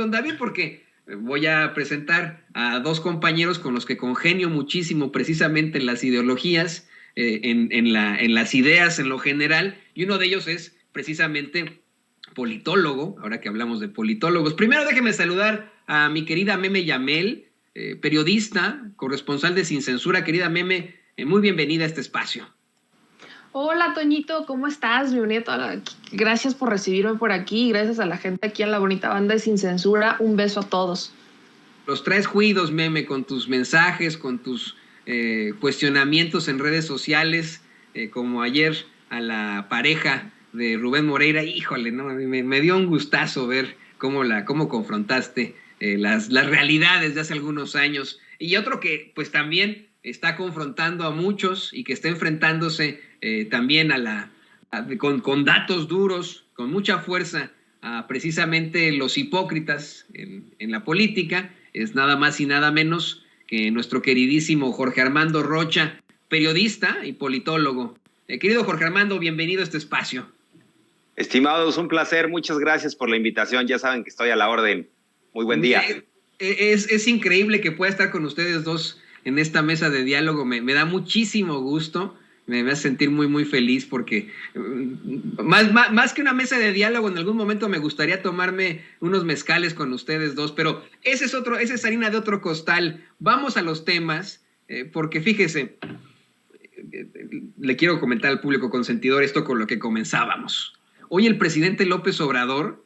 don David, porque voy a presentar a dos compañeros con los que congenio muchísimo precisamente en las ideologías, en las ideas en lo general, y uno de ellos es precisamente politólogo, ahora que hablamos de politólogos. Primero déjeme saludar a mi querida Meme Yamel, periodista, corresponsal de Sin Censura. Querida Meme, muy bienvenida a este espacio. Hola, Toñito, ¿cómo estás? Gracias por recibirme por aquí, gracias a la gente aquí en la bonita banda de Sin Censura. Un beso a todos. Los traes juidos, Meme, con tus mensajes, con tus cuestionamientos en redes sociales, como ayer a la pareja de Rubén Moreira. Híjole, no, me dio un gustazo ver cómo confrontaste las realidades de hace algunos años. Y otro que pues también está confrontando a muchos y que está enfrentándose también con datos duros, con mucha fuerza, a precisamente los hipócritas en la política, es nada más y nada menos que nuestro queridísimo Jorge Armando Rocha, periodista y politólogo. Querido Jorge Armando, bienvenido a este espacio. Estimados, un placer, muchas gracias por la invitación, ya saben que estoy a la orden. Muy buen día. Es increíble que pueda estar con ustedes dos en esta mesa de diálogo, me da muchísimo gusto, me hace sentir muy, muy feliz porque más que una mesa de diálogo, en algún momento me gustaría tomarme unos mezcales con ustedes dos, pero esa es harina de otro costal. Vamos a los temas, porque fíjese, le quiero comentar al público consentidor esto con lo que comenzábamos. Hoy el presidente López Obrador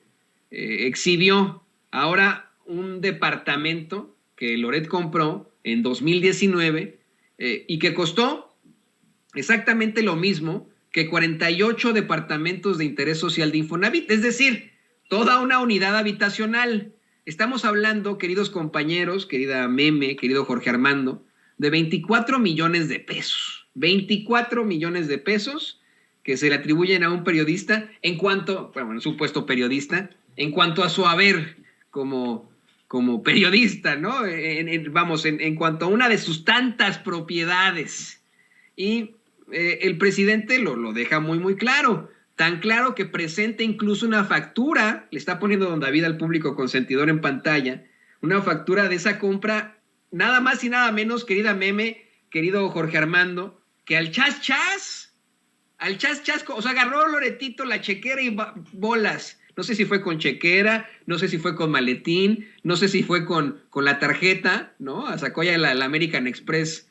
exhibió ahora un departamento que Loret compró en 2019 y que costó exactamente lo mismo que 48 departamentos de interés social de Infonavit, es decir, toda una unidad habitacional. Estamos hablando, queridos compañeros, querida Meme, querido Jorge Armando, de 24 millones de pesos. 24 millones de pesos que se le atribuyen a un periodista un supuesto periodista, en cuanto a su haber como periodista, ¿no? En cuanto a una de sus tantas propiedades. Y el presidente lo deja muy, muy claro. Tan claro que presenta incluso una factura, le está poniendo don David al público consentidor en pantalla, una factura de esa compra, nada más y nada menos, querida Meme, querido Jorge Armando, que al chas, o sea, agarró Loretito la chequera y bolas. No sé si fue con chequera, no sé si fue con maletín, no sé si fue con la tarjeta, ¿no? Sacó ya la American Express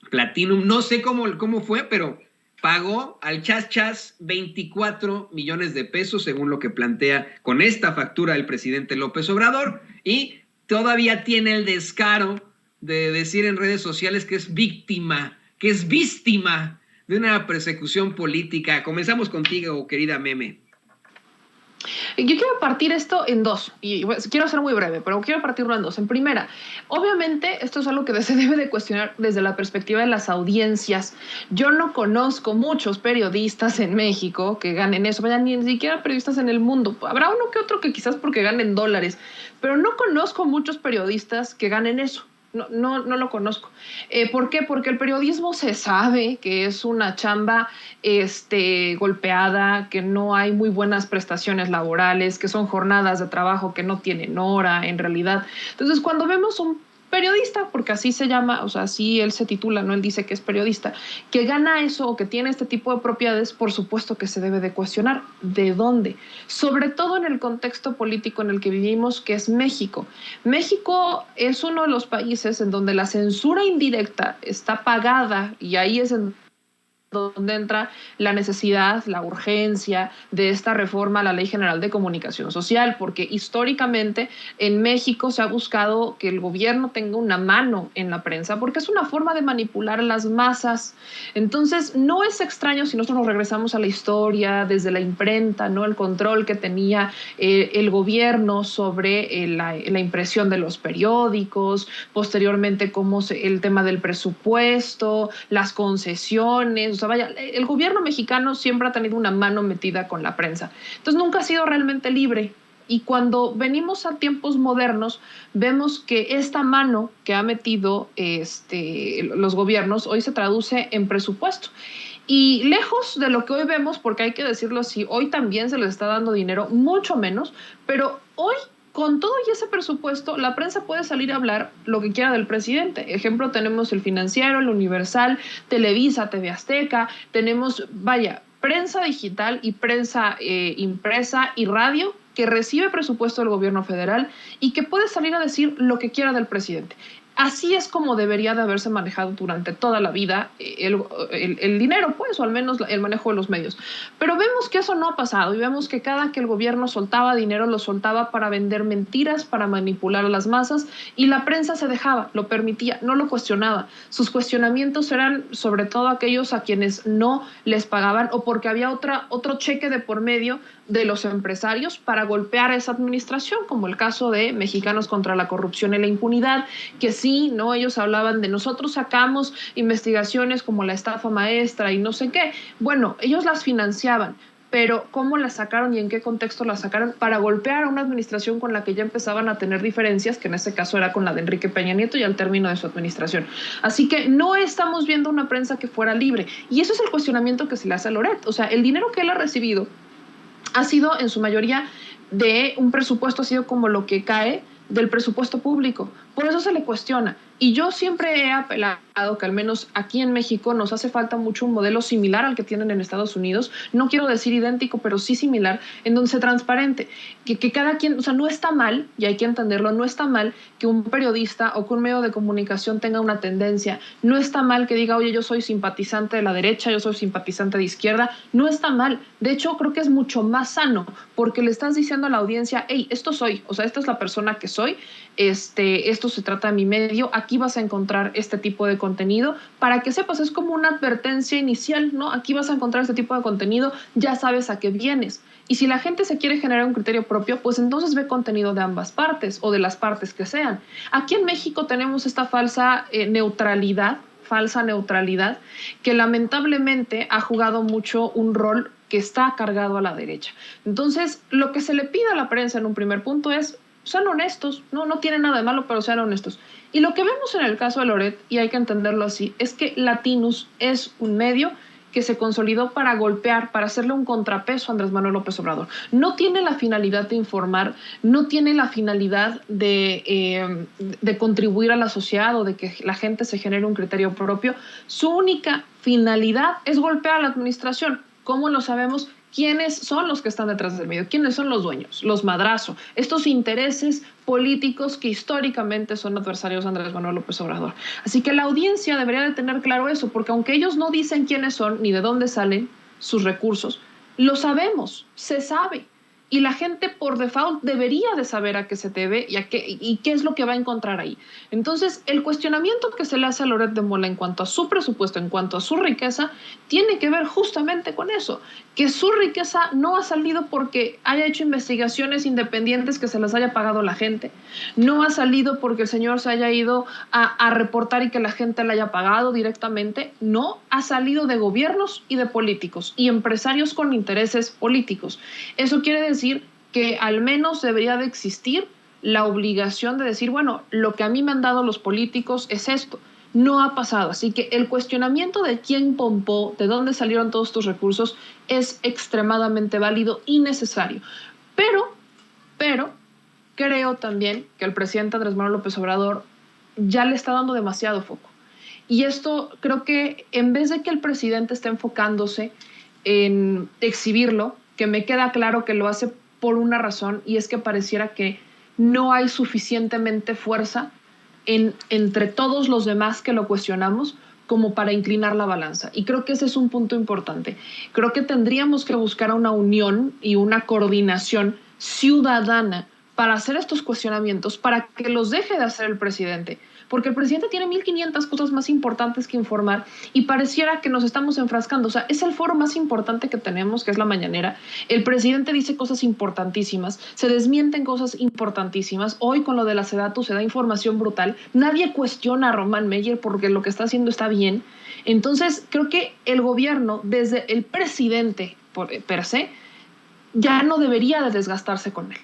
Platinum, no sé cómo fue, pero pagó al chas 24 millones de pesos, según lo que plantea con esta factura el presidente López Obrador, y todavía tiene el descaro de decir en redes sociales que es víctima de una persecución política. Comenzamos contigo, querida Meme. Yo quiero partir esto en dos, y quiero ser muy breve, pero quiero partirlo en dos. En primera, obviamente esto es algo que se debe de cuestionar desde la perspectiva de las audiencias. Yo no conozco muchos periodistas en México que ganen eso, ni siquiera periodistas en el mundo. Habrá uno que otro que quizás porque ganen dólares, pero no conozco muchos periodistas que ganen eso. No lo conozco. ¿Por qué? Porque el periodismo se sabe que es una chamba golpeada, que no hay muy buenas prestaciones laborales, que son jornadas de trabajo que no tienen hora en realidad. Entonces, cuando vemos un periodista, porque así se llama, o sea, así él se titula, no él dice que es periodista, que gana eso o que tiene este tipo de propiedades, por supuesto que se debe de cuestionar. ¿De dónde? Sobre todo en el contexto político en el que vivimos, que es México. México es uno de los países en donde la censura indirecta está pagada, y ahí es donde entra la necesidad, la urgencia de esta reforma a la Ley General de Comunicación Social, porque históricamente en México se ha buscado que el gobierno tenga una mano en la prensa, porque es una forma de manipular a las masas. Entonces, no es extraño si nosotros nos regresamos a la historia, desde la imprenta, ¿no? El control que tenía el gobierno sobre la impresión de los periódicos, posteriormente el tema del presupuesto, las concesiones. O sea, vaya, el gobierno mexicano siempre ha tenido una mano metida con la prensa. Entonces nunca ha sido realmente libre. Y cuando venimos a tiempos modernos, vemos que esta mano que ha metido los gobiernos hoy se traduce en presupuesto. Y lejos de lo que hoy vemos, porque hay que decirlo así, hoy también se les está dando dinero, mucho menos, pero hoy con todo y ese presupuesto, la prensa puede salir a hablar lo que quiera del presidente. Ejemplo, tenemos El Financiero, El Universal, Televisa, TV Azteca, tenemos, prensa digital y prensa impresa y radio que recibe presupuesto del gobierno federal y que puede salir a decir lo que quiera del presidente. Así es como debería de haberse manejado durante toda la vida el dinero, pues, o al menos el manejo de los medios. Pero vemos que eso no ha pasado y vemos que cada que el gobierno soltaba dinero, lo soltaba para vender mentiras, para manipular a las masas, y la prensa se dejaba, lo permitía, no lo cuestionaba. Sus cuestionamientos eran sobre todo aquellos a quienes no les pagaban o porque había otro cheque de por medio de los empresarios para golpear a esa administración, como el caso de Mexicanos contra la Corrupción y la Impunidad, que sí, ¿no? Ellos hablaban de nosotros sacamos investigaciones como la estafa maestra y no sé qué. Bueno, ellos las financiaban, pero ¿cómo las sacaron y en qué contexto las sacaron? Para golpear a una administración con la que ya empezaban a tener diferencias, que en este caso era con la de Enrique Peña Nieto y al término de su administración. Así que no estamos viendo una prensa que fuera libre. Y eso es el cuestionamiento que se le hace a Loret. O sea, el dinero que él ha recibido ha sido en su mayoría de un presupuesto, ha sido como lo que cae del presupuesto público. Por eso se le cuestiona. Y yo siempre he apelado que al menos aquí en México nos hace falta mucho un modelo similar al que tienen en Estados Unidos. No quiero decir idéntico, pero sí similar, en donde se transparente. Que cada quien, o sea, no está mal, y hay que entenderlo, no está mal que un periodista o que un medio de comunicación tenga una tendencia. No está mal que diga, oye, yo soy simpatizante de la derecha, yo soy simpatizante de izquierda. No está mal. De hecho, creo que es mucho más sano, porque le estás diciendo a la audiencia, hey, esto soy, o sea, esta es la persona que soy, esto se trata de mi medio, aquí vas a encontrar este tipo de contenido, para que sepas, es como una advertencia inicial, ¿no? Aquí vas a encontrar este tipo de contenido, ya sabes a qué vienes. Y si la gente se quiere generar un criterio propio, pues entonces ve contenido de ambas partes o de las partes que sean. Aquí en México tenemos esta falsa neutralidad que lamentablemente ha jugado mucho un rol que está cargado a la derecha. Entonces, lo que se le pide a la prensa en un primer punto es sean honestos, no tiene nada de malo, pero sean honestos. Y lo que vemos en el caso de Loret, y hay que entenderlo así, es que Latinus es un medio que se consolidó para golpear, para hacerle un contrapeso a Andrés Manuel López Obrador. No tiene la finalidad de informar, no tiene la finalidad de contribuir a la sociedad o de que la gente se genere un criterio propio. Su única finalidad es golpear a la administración. ¿Cómo lo sabemos? ¿Quiénes son los que están detrás del medio? ¿Quiénes son los dueños? Los madrazos. Estos intereses políticos que históricamente son adversarios de Andrés Manuel López Obrador. Así que la audiencia debería de tener claro eso, porque aunque ellos no dicen quiénes son ni de dónde salen sus recursos, lo sabemos, se sabe. Y la gente por default debería de saber a qué se debe y qué es lo que va a encontrar ahí. Entonces, el cuestionamiento que se le hace a Loret de Mola en cuanto a su presupuesto, en cuanto a su riqueza, tiene que ver justamente con eso, que su riqueza no ha salido porque haya hecho investigaciones independientes que se las haya pagado la gente, no ha salido porque el señor se haya ido a reportar y que la gente le haya pagado directamente, no, ha salido de gobiernos y de políticos y empresarios con intereses políticos. Eso quiere decir que al menos debería de existir la obligación de decir, bueno, lo que a mí me han dado los políticos es esto. No ha pasado. Así que el cuestionamiento de quién pompó, de dónde salieron todos estos recursos, es extremadamente válido y necesario. Pero creo también que el presidente Andrés Manuel López Obrador ya le está dando demasiado foco. Y esto creo que en vez de que el presidente esté enfocándose en exhibirlo, que me queda claro que lo hace por una razón, y es que pareciera que no hay suficientemente fuerza entre todos los demás que lo cuestionamos como para inclinar la balanza. Y creo que ese es un punto importante. Creo que tendríamos que buscar una unión y una coordinación ciudadana para hacer estos cuestionamientos, para que los deje de hacer el presidente. Porque el presidente tiene 1,500 cosas más importantes que informar y pareciera que nos estamos enfrascando. O sea, es el foro más importante que tenemos, que es la mañanera. El presidente dice cosas importantísimas, se desmienten cosas importantísimas. Hoy con lo de la Sedatu se da información brutal. Nadie cuestiona a Román Meyer porque lo que está haciendo está bien. Entonces, creo que el gobierno, desde el presidente per se, ya no debería de desgastarse con él.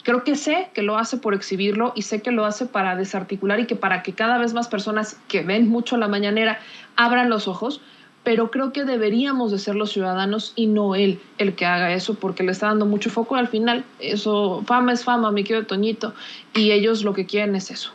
Creo que sé que lo hace por exhibirlo y sé que lo hace para desarticular y que para que cada vez más personas que ven mucho la mañanera abran los ojos, pero creo que deberíamos de ser los ciudadanos y no él el que haga eso, porque le está dando mucho foco. Al final, eso, fama es fama, mi querido Toñito, y ellos lo que quieren es eso.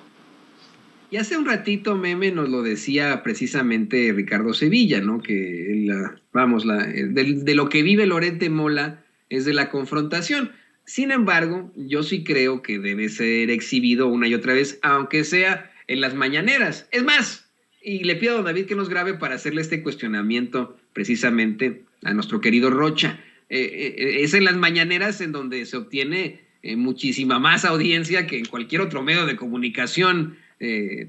Y hace un ratito, Meme, nos lo decía precisamente Ricardo Sevilla, ¿no? Que de lo que vive Loret de Mola es de la confrontación. Sin embargo, yo sí creo que debe ser exhibido una y otra vez, aunque sea en las mañaneras. Es más, y le pido a don David que nos grabe para hacerle este cuestionamiento precisamente a nuestro querido Rocha. Es en las mañaneras en donde se obtiene muchísima más audiencia que en cualquier otro medio de comunicación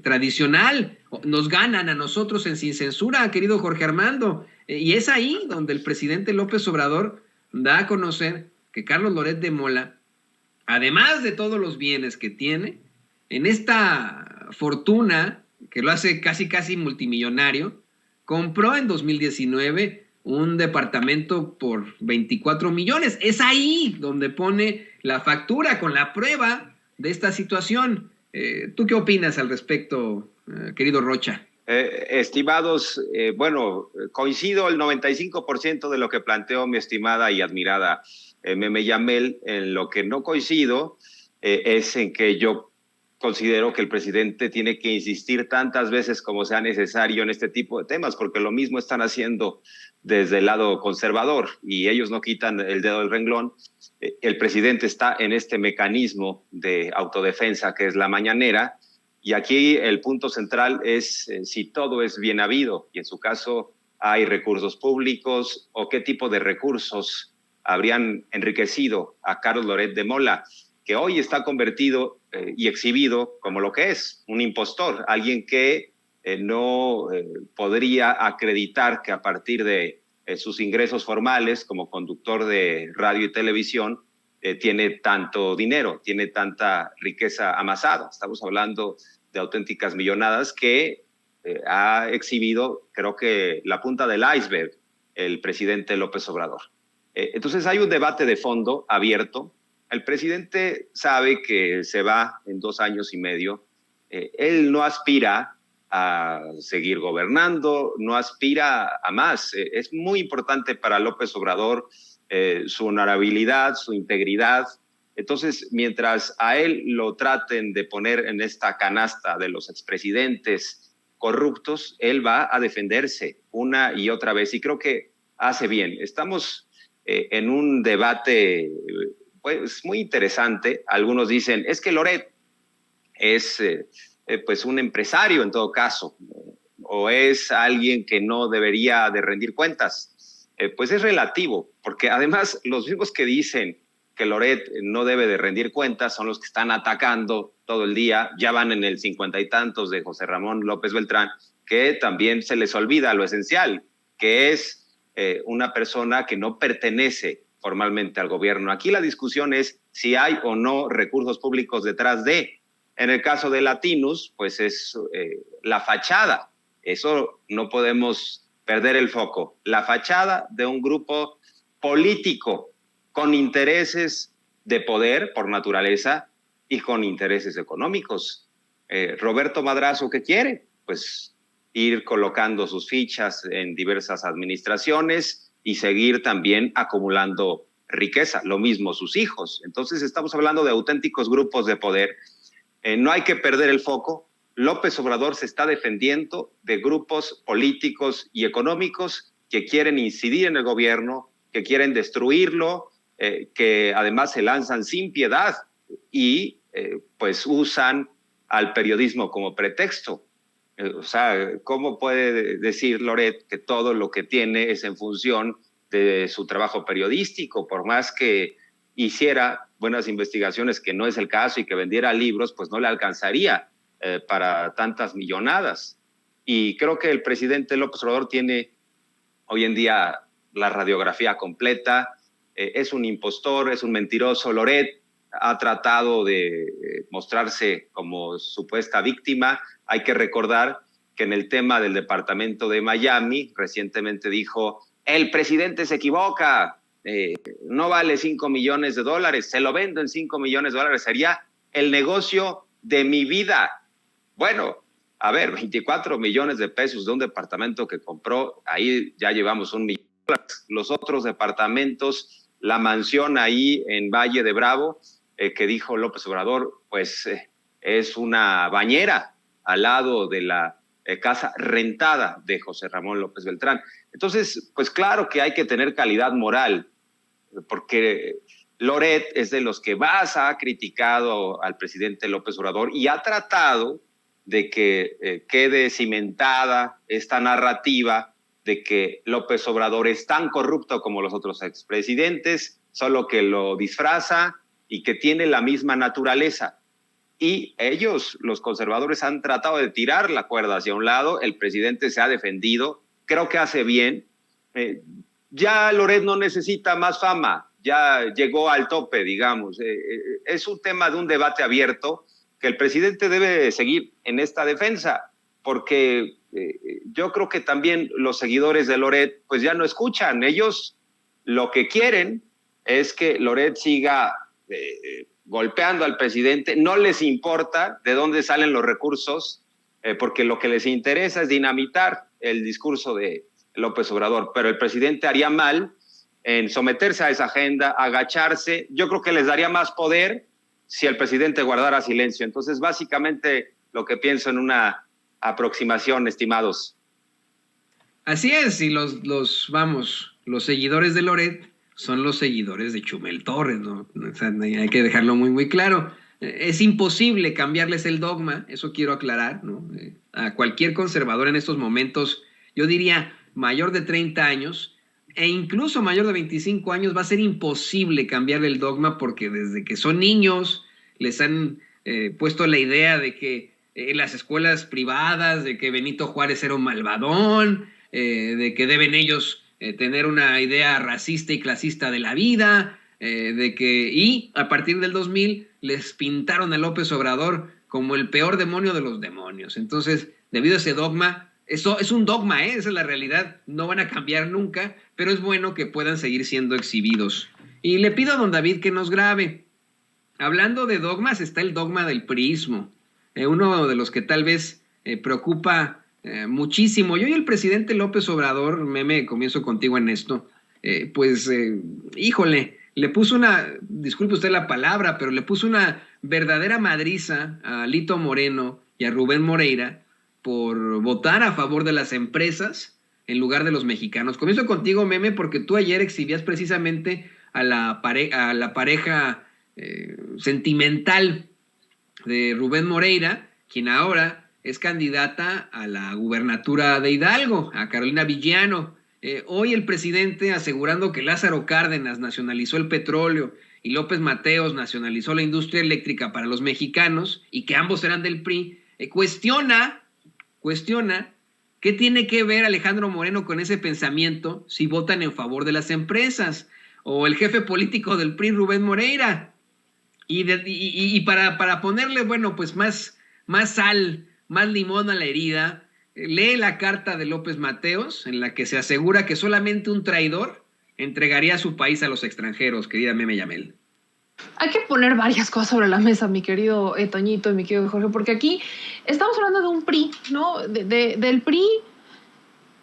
tradicional. Nos ganan a nosotros en Sin Censura, querido Jorge Armando, y es ahí donde el presidente López Obrador da a conocer que Carlos Loret de Mola, además de todos los bienes que tiene, en esta fortuna que lo hace casi multimillonario, compró en 2019 un departamento por 24 millones. Es ahí donde pone la factura con la prueba de esta situación. ¿Tú qué opinas al respecto, querido Rocha? Estimados, bueno, coincido el 95% de lo que planteó mi estimada y admirada Meme Yamel. En lo que no coincido es en que yo considero que el presidente tiene que insistir tantas veces como sea necesario en este tipo de temas, porque lo mismo están haciendo desde el lado conservador y ellos no quitan el dedo del renglón. El presidente está en este mecanismo de autodefensa que es la mañanera, y aquí el punto central es si todo es bien habido, y en su caso hay recursos públicos o qué tipo de recursos habrían enriquecido a Carlos Loret de Mola, que hoy está convertido y exhibido como lo que es, un impostor, alguien que no podría acreditar que a partir de sus ingresos formales como conductor de radio y televisión tiene tanto dinero, tiene tanta riqueza amasada. Estamos hablando de auténticas millonadas que ha exhibido, creo que la punta del iceberg, el presidente López Obrador. Entonces hay un debate de fondo abierto. El presidente sabe que se va en 2 años y medio. Él no aspira a seguir gobernando, no aspira a más. Es muy importante para López Obrador su honorabilidad, su integridad. Entonces, mientras a él lo traten de poner en esta canasta de los expresidentes corruptos, él va a defenderse una y otra vez, y creo que hace bien. Estamos en un debate pues muy interesante. Algunos dicen, es que Loret es pues un empresario en todo caso, o es alguien que no debería de rendir cuentas. Pues es relativo, porque además los mismos que dicen que Loret no debe de rendir cuentas son los que están atacando todo el día. Ya van en el 50 y tantos de José Ramón López Beltrán, que también se les olvida lo esencial, que es una persona que no pertenece formalmente al gobierno. Aquí la discusión es si hay o no recursos públicos detrás de. En el caso de Latinus, pues es la fachada. Eso no podemos perder el foco. La fachada de un grupo político con intereses de poder por naturaleza y con intereses económicos. Roberto Madrazo, ¿qué quiere? Pues ir colocando sus fichas en diversas administraciones y seguir también acumulando riqueza, lo mismo sus hijos. Entonces estamos hablando de auténticos grupos de poder. No hay que perder el foco. López Obrador se está defendiendo de grupos políticos y económicos que quieren incidir en el gobierno, que quieren destruirlo, que además se lanzan sin piedad y pues usan al periodismo como pretexto. O sea, ¿cómo puede decir Loret que todo lo que tiene es en función de su trabajo periodístico? Por más que hiciera buenas investigaciones, que no es el caso, y que vendiera libros, pues no le alcanzaría para tantas millonadas. Y creo que el presidente López Obrador tiene hoy en día la radiografía completa. Es un impostor, es un mentiroso. Loret ha tratado de mostrarse como supuesta víctima. Hay que recordar que en el tema del departamento de Miami, recientemente dijo, el presidente se equivoca, no vale $5 millones, se lo vendo en $5 millones, sería el negocio de mi vida. Bueno, A ver, 24 millones de pesos de un departamento que compró, ahí ya llevamos 1 millón. Los otros departamentos, la mansión ahí en Valle de Bravo, que dijo López Obrador, pues es una bañera al lado de la casa rentada de José Ramón López Beltrán. Entonces, pues claro que hay que tener calidad moral, porque Loret es de los que más ha criticado al presidente López Obrador y ha tratado de que quede cimentada esta narrativa de que López Obrador es tan corrupto como los otros expresidentes, solo que lo disfraza y que tiene la misma naturaleza. Y ellos, los conservadores, han tratado de tirar la cuerda hacia un lado, el presidente se ha defendido, creo que hace bien. Ya Loret no necesita más fama, ya llegó al tope, digamos. Es un tema de un debate abierto que el presidente debe seguir en esta defensa, porque yo creo que también los seguidores de Loret pues ya no escuchan. Ellos lo que quieren es que Loret siga golpeando al presidente, no les importa de dónde salen los recursos, porque lo que les interesa es dinamitar el discurso de López Obrador, pero el presidente haría mal en someterse a esa agenda, agacharse. Yo creo que les daría más poder si el presidente guardara silencio. Entonces, básicamente, lo que pienso en una aproximación, estimados. Así es, y los seguidores de Loret son los seguidores de Chumel Torres, ¿no? O sea, hay que dejarlo muy, muy claro. Es imposible cambiarles el dogma, eso quiero aclarar, ¿no? A cualquier conservador en estos momentos, yo diría mayor de 30 años e incluso mayor de 25 años, va a ser imposible cambiarle el dogma porque desde que son niños les han puesto la idea de que en las escuelas privadas, de que Benito Juárez era un malvadón, de que deben ellos tener una idea racista y clasista de la vida, y a partir del 2000 les pintaron a López Obrador como el peor demonio de los demonios. Entonces, debido a ese dogma, eso es un dogma, esa es la realidad, no van a cambiar nunca, pero es bueno que puedan seguir siendo exhibidos. Y le pido a don David que nos grabe. Hablando de dogmas, está el dogma del priismo, uno de los que tal vez preocupa muchísimo. Yo y el presidente López Obrador, Meme, comienzo contigo en esto, híjole, le puso disculpe usted la palabra, pero le puso una verdadera madriza a Alito Moreno y a Rubén Moreira por votar a favor de las empresas en lugar de los mexicanos. Comienzo contigo, Meme, porque tú ayer exhibías precisamente a la pareja sentimental de Rubén Moreira, quien ahora es candidata a la gubernatura de Hidalgo, a Carolina Villano. Hoy el presidente, asegurando que Lázaro Cárdenas nacionalizó el petróleo y López Mateos nacionalizó la industria eléctrica para los mexicanos y que ambos eran del PRI, cuestiona qué tiene que ver Alejandro Moreno con ese pensamiento si votan en favor de las empresas, o el jefe político del PRI, Rubén Moreira. Y para ponerle, bueno, pues más sal, más limón a la herida, lee la carta de López Mateos en la que se asegura que solamente un traidor entregaría su país a los extranjeros, querida Meme Yamel. Hay que poner varias cosas sobre la mesa, mi querido Toñito y mi querido Jorge, porque aquí estamos hablando de un PRI, ¿no? Del PRI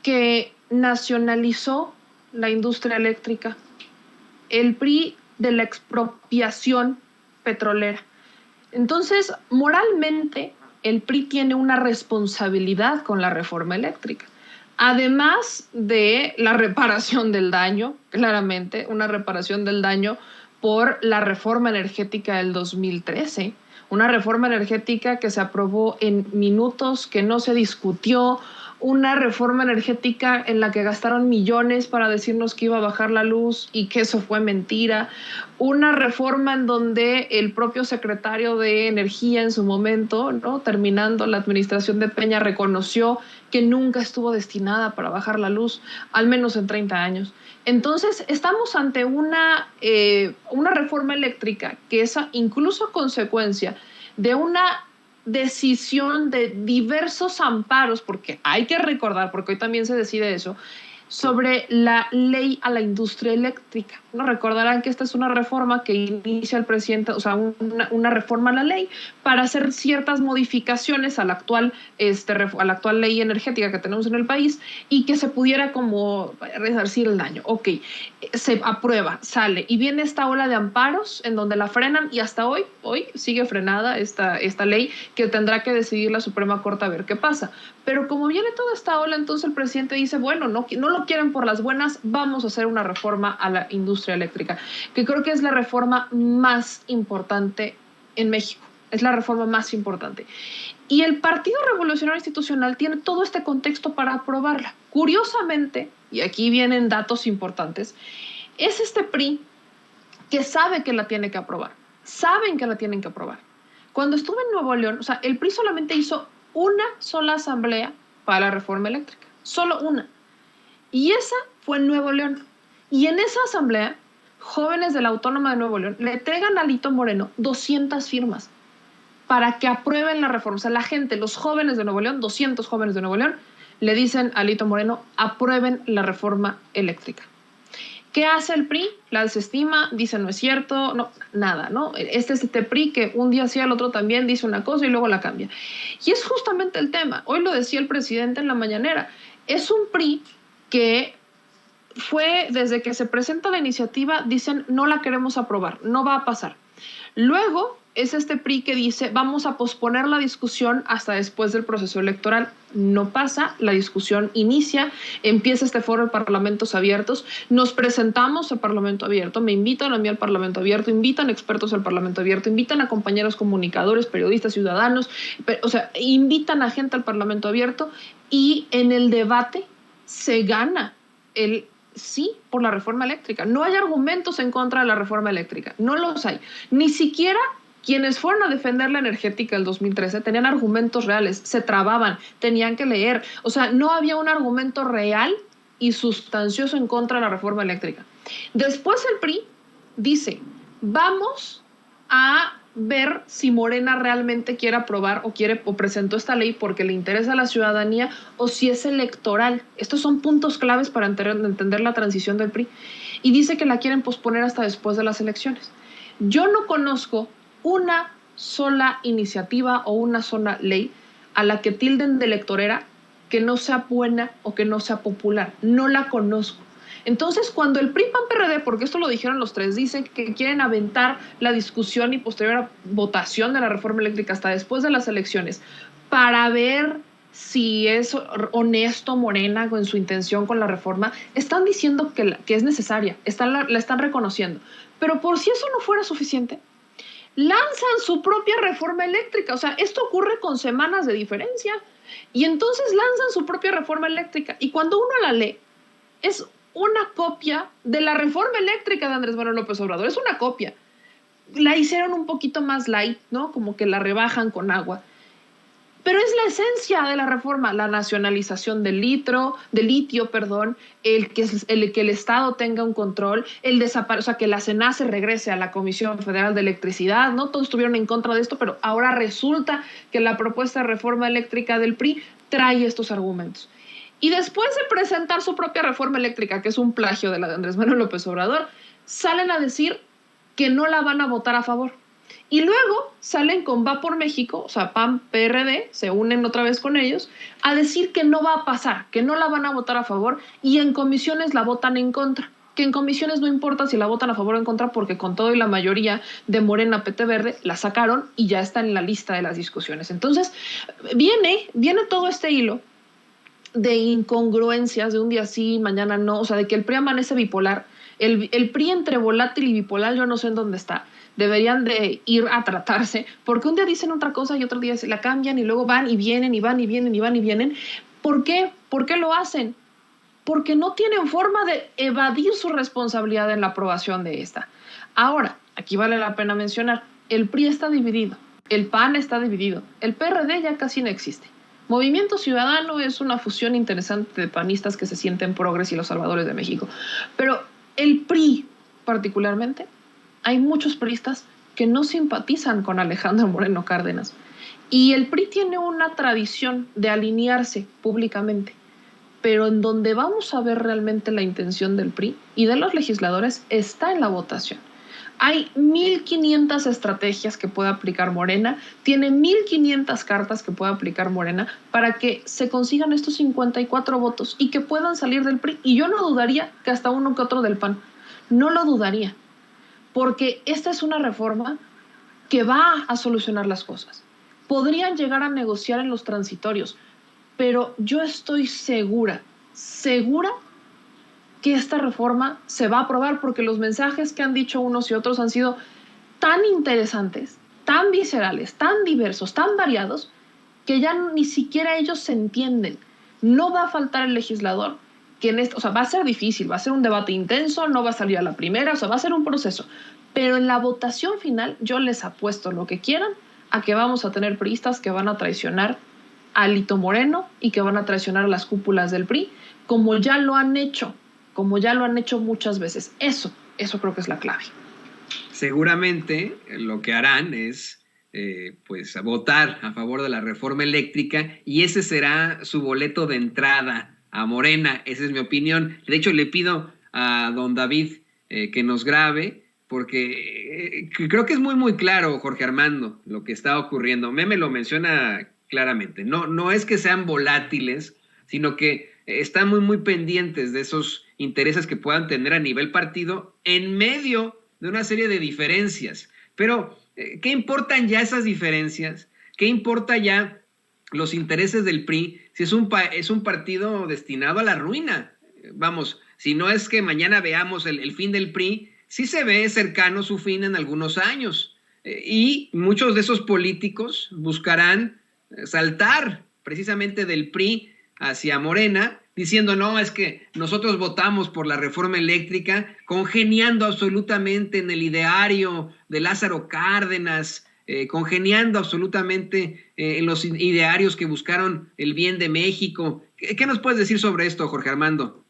que nacionalizó la industria eléctrica, el PRI de la expropiación petrolera. Entonces, moralmente, el PRI tiene una responsabilidad con la reforma eléctrica. Además de la reparación del daño, claramente, una reparación del daño por la reforma energética del 2013, una reforma energética que se aprobó en minutos, que no se discutió, una reforma energética en la que gastaron millones para decirnos que iba a bajar la luz y que eso fue mentira, una reforma en donde el propio secretario de Energía en su momento, ¿no?, terminando la administración de Peña, reconoció que nunca estuvo destinada para bajar la luz, al menos en 30 años. Entonces, estamos ante una reforma eléctrica que es incluso consecuencia de una decisión de diversos amparos, porque hay que recordar, porque hoy también se decide eso, sobre la ley a la industria eléctrica. ¿No? Recordarán que esta es una reforma que inicia el presidente, o sea, una reforma a la ley para hacer ciertas modificaciones a la actual ley energética que tenemos en el país y que se pudiera como resarcir el daño. Ok, se aprueba, sale y viene esta ola de amparos en donde la frenan y hasta hoy sigue frenada esta ley que tendrá que decidir la Suprema Corte a ver qué pasa. Pero como viene toda esta ola, entonces el presidente dice, bueno, no lo quieren por las buenas, vamos a hacer una reforma a la industria eléctrica, que creo que es la reforma más importante en México, es la reforma más importante. Y el Partido Revolucionario Institucional tiene todo este contexto para aprobarla. Curiosamente, y aquí vienen datos importantes, es este PRI que sabe que la tiene que aprobar, saben que la tienen que aprobar. Cuando estuve en Nuevo León, o sea, el PRI solamente hizo una sola asamblea para la reforma eléctrica, solo una. Y esa fue en Nuevo León. Y en esa asamblea, jóvenes de la Autónoma de Nuevo León le entregan a Alito Moreno 200 firmas para que aprueben la reforma. O sea, la gente, los jóvenes de Nuevo León, 200 jóvenes de Nuevo León, le dicen a Alito Moreno, aprueben la reforma eléctrica. ¿Qué hace el PRI? La desestima, dice no es cierto, no, nada, ¿no? Este PRI que un día sí, al otro también dice una cosa y luego la cambia. Y es justamente el tema. Hoy lo decía el presidente en la mañanera. Es un PRI que fue, desde que se presenta la iniciativa, dicen no la queremos aprobar, no va a pasar. Luego es este PRI que dice vamos a posponer la discusión hasta después del proceso electoral. No pasa, la discusión inicia, empieza este foro de parlamentos abiertos, nos presentamos al Parlamento Abierto, me invitan a mí al Parlamento Abierto, invitan expertos al Parlamento Abierto, invitan a compañeros comunicadores, periodistas, ciudadanos, o sea, invitan a gente al Parlamento Abierto y en el debate se gana el sí por la reforma eléctrica. No hay argumentos en contra de la reforma eléctrica, no los hay. Ni siquiera quienes fueron a defender la energética del 2013 tenían argumentos reales, se trababan, tenían que leer. O sea, no había un argumento real y sustancioso en contra de la reforma eléctrica. Después el PRI dice, vamos a ver si Morena realmente quiere aprobar o presentó esta ley porque le interesa a la ciudadanía o si es electoral. Estos son puntos claves para entender la transición del PRI. Y dice que la quieren posponer hasta después de las elecciones. Yo no conozco una sola iniciativa o una sola ley a la que tilden de electorera que no sea buena o que no sea popular. No la conozco. Entonces, cuando el PRI, PAN, PRD, porque esto lo dijeron los tres, dicen que quieren aventar la discusión y posterior votación de la reforma eléctrica hasta después de las elecciones para ver si es honesto Morena en su intención con la reforma, están diciendo que es necesaria, la están reconociendo. Pero por si eso no fuera suficiente, lanzan su propia reforma eléctrica. O sea, esto ocurre con semanas de diferencia. Y entonces lanzan su propia reforma eléctrica. Y cuando uno la lee, es una copia de la reforma eléctrica de Andrés Manuel López Obrador. Es una copia. La hicieron un poquito más light, ¿no? Como que la rebajan con agua. Pero es la esencia de la reforma, la nacionalización del litio, el que el Estado tenga un control, o sea, que la CENACE regrese a la Comisión Federal de Electricidad, ¿no? Todos estuvieron en contra de esto, pero ahora resulta que la propuesta de reforma eléctrica del PRI trae estos argumentos. Y después de presentar su propia reforma eléctrica, que es un plagio de la de Andrés Manuel López Obrador, salen a decir que no la van a votar a favor. Y luego salen con Va por México, o sea, PAN, PRD, se unen otra vez con ellos, a decir que no va a pasar, que no la van a votar a favor y en comisiones la votan en contra. Que en comisiones no importa si la votan a favor o en contra porque con todo y la mayoría de Morena, PT Verde, la sacaron y ya está en la lista de las discusiones. Entonces, viene todo este hilo de incongruencias, de un día sí, mañana no, o sea, de que el PRI amanece bipolar. El PRI entre volátil y bipolar, yo no sé en dónde está. Deberían de ir a tratarse, porque un día dicen otra cosa y otro día se la cambian y luego van y vienen y van y vienen y van y vienen. ¿Por qué? ¿Por qué lo hacen? Porque no tienen forma de evadir su responsabilidad en la aprobación de esta. Ahora, aquí vale la pena mencionar, el PRI está dividido, el PAN está dividido, el PRD ya casi no existe. Movimiento Ciudadano es una fusión interesante de panistas que se sienten progres y los salvadores de México. Pero el PRI, particularmente, hay muchos priistas que no simpatizan con Alejandro Moreno Cárdenas. Y el PRI tiene una tradición de alinearse públicamente. pero en donde vamos a ver realmente la intención del PRI y de los legisladores está en la votación. Hay 1.500 estrategias que puede aplicar Morena, tiene 1.500 cartas que puede aplicar Morena para que se consigan estos 54 votos y que puedan salir del PRI. Y yo no dudaría que hasta uno que otro del PAN. No lo dudaría, porque esta es una reforma que va a solucionar las cosas. Podrían llegar a negociar en los transitorios, pero yo estoy segura que esta reforma se va a aprobar porque los mensajes que han dicho unos y otros han sido tan interesantes, tan viscerales, tan diversos, tan variados, que ya ni siquiera ellos se entienden. No va a faltar el legislador que va a ser difícil, va a ser un debate intenso, no va a salir a la primera, va a ser un proceso. Pero en la votación final yo les apuesto lo que quieran a que vamos a tener priistas que van a traicionar a Alito Moreno y que van a traicionar a las cúpulas del PRI, como ya lo han hecho muchas veces. Eso creo que es la clave. Seguramente lo que harán es pues votar a favor de la reforma eléctrica y ese será su boleto de entrada a Morena. Esa es mi opinión. De hecho, le pido a don David que nos grabe porque creo que es muy, muy claro, Jorge Armando, lo que está ocurriendo. Meme lo menciona claramente. No es que sean volátiles, sino que están muy, muy pendientes de esos intereses que puedan tener a nivel partido en medio de una serie de diferencias. Pero, ¿qué importan ya esas diferencias? ¿Qué importa ya los intereses del PRI si es un partido destinado a la ruina? Vamos, si no es que mañana veamos el fin del PRI, sí se ve cercano su fin en algunos años. Y muchos de esos políticos buscarán saltar precisamente del PRI hacia Morena, diciendo, no, es que nosotros votamos por la reforma eléctrica, congeniando absolutamente en el ideario de Lázaro Cárdenas, congeniando absolutamente en los idearios que buscaron el bien de México. ¿Qué nos puedes decir sobre esto, Jorge Armando?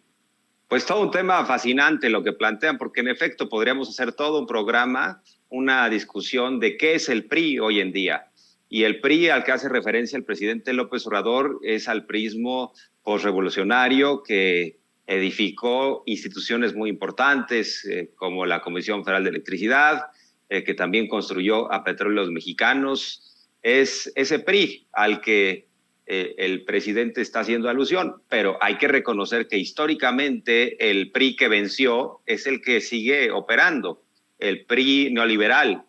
Pues todo un tema fascinante lo que plantean, porque en efecto podríamos hacer todo un programa, una discusión de qué es el PRI hoy en día. Y el PRI al que hace referencia el presidente López Obrador es al priismo posrevolucionario que edificó instituciones muy importantes como la Comisión Federal de Electricidad, que también construyó a Petróleos Mexicanos. Es ese PRI al que el presidente está haciendo alusión, pero hay que reconocer que históricamente el PRI que venció es el que sigue operando, el PRI neoliberal.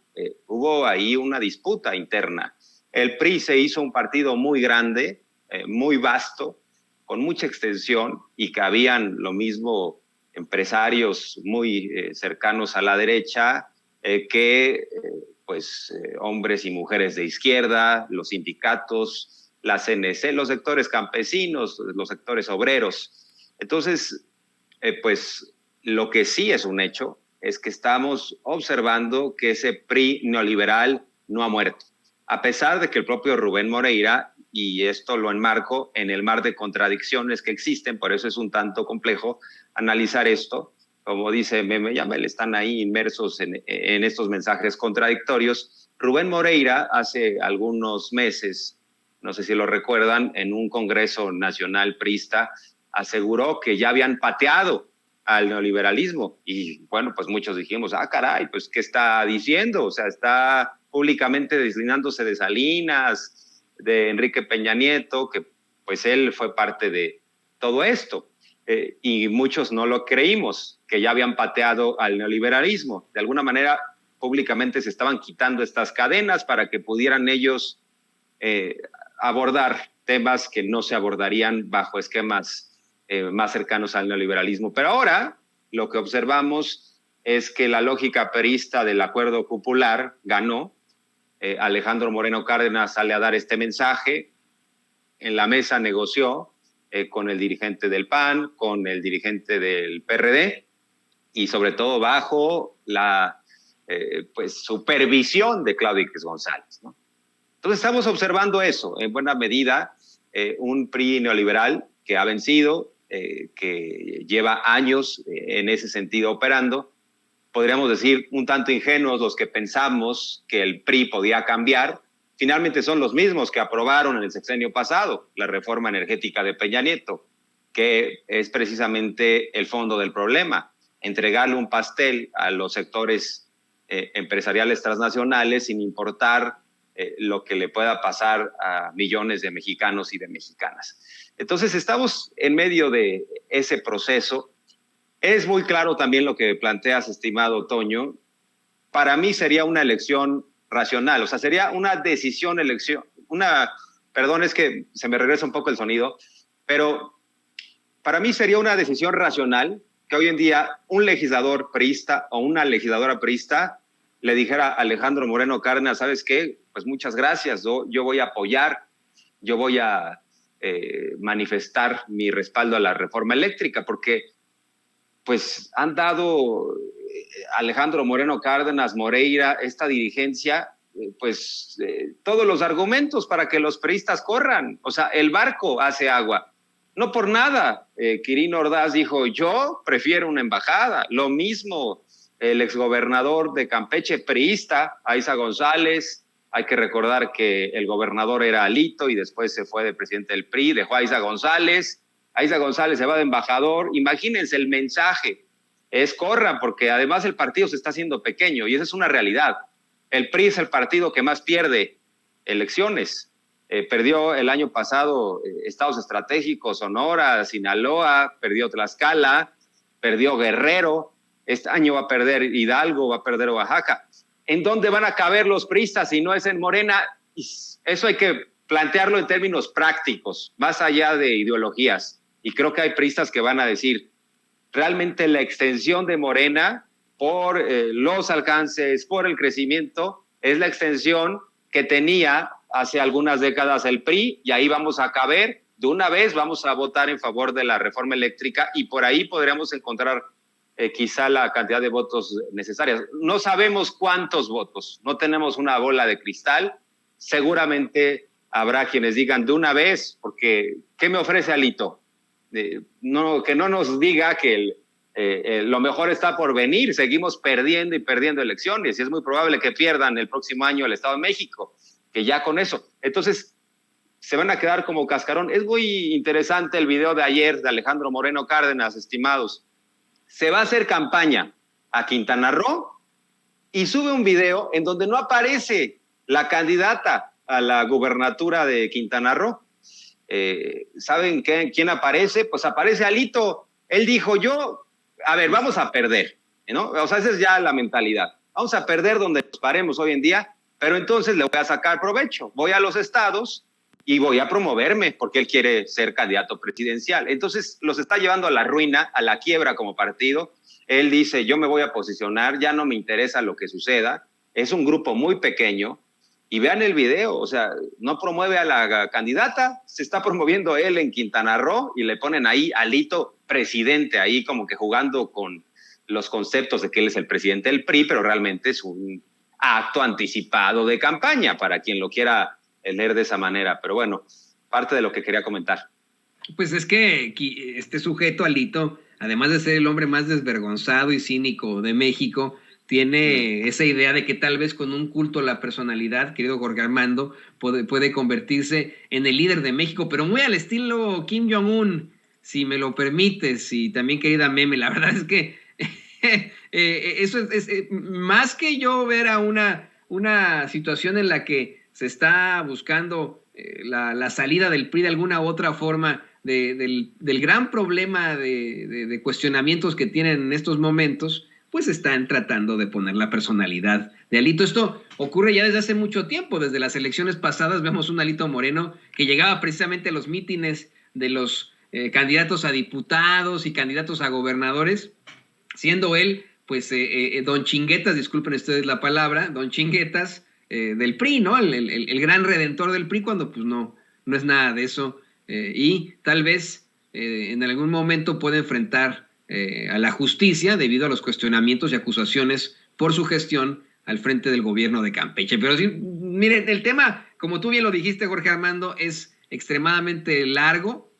Hubo ahí una disputa interna. El PRI se hizo un partido muy grande, muy vasto, con mucha extensión y que habían lo mismo empresarios muy cercanos a la derecha que hombres y mujeres de izquierda, los sindicatos, la CNC, los sectores campesinos, los sectores obreros. Entonces, lo que sí es un hecho es que estamos observando que ese PRI neoliberal no ha muerto. A pesar de que el propio Rubén Moreira, y esto lo enmarco en el mar de contradicciones que existen, por eso es un tanto complejo analizar esto, como dice Meme Yamel, están ahí inmersos en estos mensajes contradictorios. Rubén Moreira hace algunos meses, no sé si lo recuerdan, en un congreso nacional priista, aseguró que ya habían pateado al neoliberalismo. Y bueno, pues muchos dijimos, caray, pues ¿qué está diciendo? O sea, está públicamente deslinándose de Salinas, de Enrique Peña Nieto, que pues él fue parte de todo esto. Y muchos no lo creímos, que ya habían pateado al neoliberalismo. De alguna manera, públicamente se estaban quitando estas cadenas para que pudieran ellos abordar temas que no se abordarían bajo esquemas más cercanos al neoliberalismo. Pero ahora lo que observamos es que la lógica perista del acuerdo popular ganó. Alejandro Moreno Cárdenas sale a dar este mensaje. En la mesa negoció con el dirigente del PAN, con el dirigente del PRD y sobre todo bajo la supervisión de Claudio X González, ¿no? Entonces estamos observando eso, en buena medida, un PRI neoliberal que ha vencido, que lleva años en ese sentido operando. Podríamos decir un tanto ingenuos los que pensamos que el PRI podía cambiar. Finalmente son los mismos que aprobaron en el sexenio pasado la reforma energética de Peña Nieto, que es precisamente el fondo del problema, entregarle un pastel a los sectores empresariales transnacionales sin importar lo que le pueda pasar a millones de mexicanos y de mexicanas. Entonces, estamos en medio de ese proceso. Es muy claro también lo que planteas, estimado Toño. Para mí sería una elección racional, o sea, sería una decisión, perdón, es que se me regresa un poco el sonido, pero para mí sería una decisión racional que hoy en día un legislador priista o una legisladora priista le dijera a Alejandro Moreno Cárdenas, ¿sabes qué? Pues muchas gracias, yo voy a apoyar, yo voy a manifestar mi respaldo a la reforma eléctrica, porque pues han dado Alejandro Moreno Cárdenas, Moreira, esta dirigencia, todos los argumentos para que los priistas corran. O sea, el barco hace agua. No por nada, Quirino Ordaz dijo, yo prefiero una embajada. Lo mismo el exgobernador de Campeche, priista, Aiza González. Hay que recordar que el gobernador era Alito y después se fue de presidente del PRI, dejó a Aiza González. Aiza González se va de embajador. Imagínense el mensaje. Es corran, porque además el partido se está haciendo pequeño y esa es una realidad. El PRI es el partido que más pierde elecciones. Perdió el año pasado estados estratégicos, Sonora, Sinaloa, perdió Tlaxcala, perdió Guerrero. Este año va a perder Hidalgo, va a perder Oaxaca. ¿En dónde van a caber los priistas si no es en Morena? Eso hay que plantearlo en términos prácticos, más allá de ideologías. Y creo que hay priistas que van a decir, realmente la extensión de Morena por los alcances, por el crecimiento, es la extensión que tenía hace algunas décadas el PRI, y ahí vamos a caber. De una vez vamos a votar en favor de la reforma eléctrica y por ahí podríamos encontrar quizá la cantidad de votos necesarias. No sabemos cuántos votos, no tenemos una bola de cristal. Seguramente habrá quienes digan de una vez, porque ¿qué me ofrece Alito? Que no nos diga que lo mejor está por venir. Seguimos perdiendo y perdiendo elecciones y es muy probable que pierdan el próximo año el Estado de México, que ya con eso. Entonces, se van a quedar como cascarón. Es muy interesante el video de ayer de Alejandro Moreno Cárdenas, estimados. Se va a hacer campaña a Quintana Roo y sube un video en donde no aparece la candidata a la gubernatura de Quintana Roo. ¿Saben quién aparece? Pues aparece Alito. Él dijo, vamos a perder, ¿no? O sea, esa es ya la mentalidad. Vamos a perder donde nos paremos hoy en día, pero entonces le voy a sacar provecho. Voy a los estados y voy a promoverme porque él quiere ser candidato presidencial. Entonces los está llevando a la ruina, a la quiebra como partido. Él dice, yo me voy a posicionar, ya no me interesa lo que suceda. Es un grupo muy pequeño. Y vean el video, o sea, no promueve a la candidata, se está promoviendo él en Quintana Roo y le ponen ahí Alito presidente, ahí como que jugando con los conceptos de que él es el presidente del PRI, pero realmente es un acto anticipado de campaña para quien lo quiera leer de esa manera. Pero bueno, parte de lo que quería comentar. Pues es que este sujeto, Alito, además de ser el hombre más desvergonzado y cínico de México, tiene esa idea de que tal vez con un culto a la personalidad, querido Jorge Armando, puede convertirse en el líder de México, pero muy al estilo Kim Jong-un, si me lo permites, y también querida Meme. La verdad es que eso es más que yo ver a una situación en la que se está buscando la salida del PRI de alguna u otra forma del gran problema de cuestionamientos que tienen en estos momentos, pues están tratando de poner la personalidad de Alito. Esto ocurre ya desde hace mucho tiempo. Desde las elecciones pasadas vemos un Alito Moreno que llegaba precisamente a los mítines de los candidatos a diputados y candidatos a gobernadores, siendo él, pues, don Chinguetas, disculpen ustedes la palabra, don Chinguetas del PRI, ¿no? El gran redentor del PRI, cuando pues no es nada de eso. Y tal vez en algún momento puede enfrentar a la justicia debido a los cuestionamientos y acusaciones por su gestión al frente del gobierno de Campeche. Pero sí, miren, el tema, como tú bien lo dijiste, Jorge Armando, es extremadamente largo.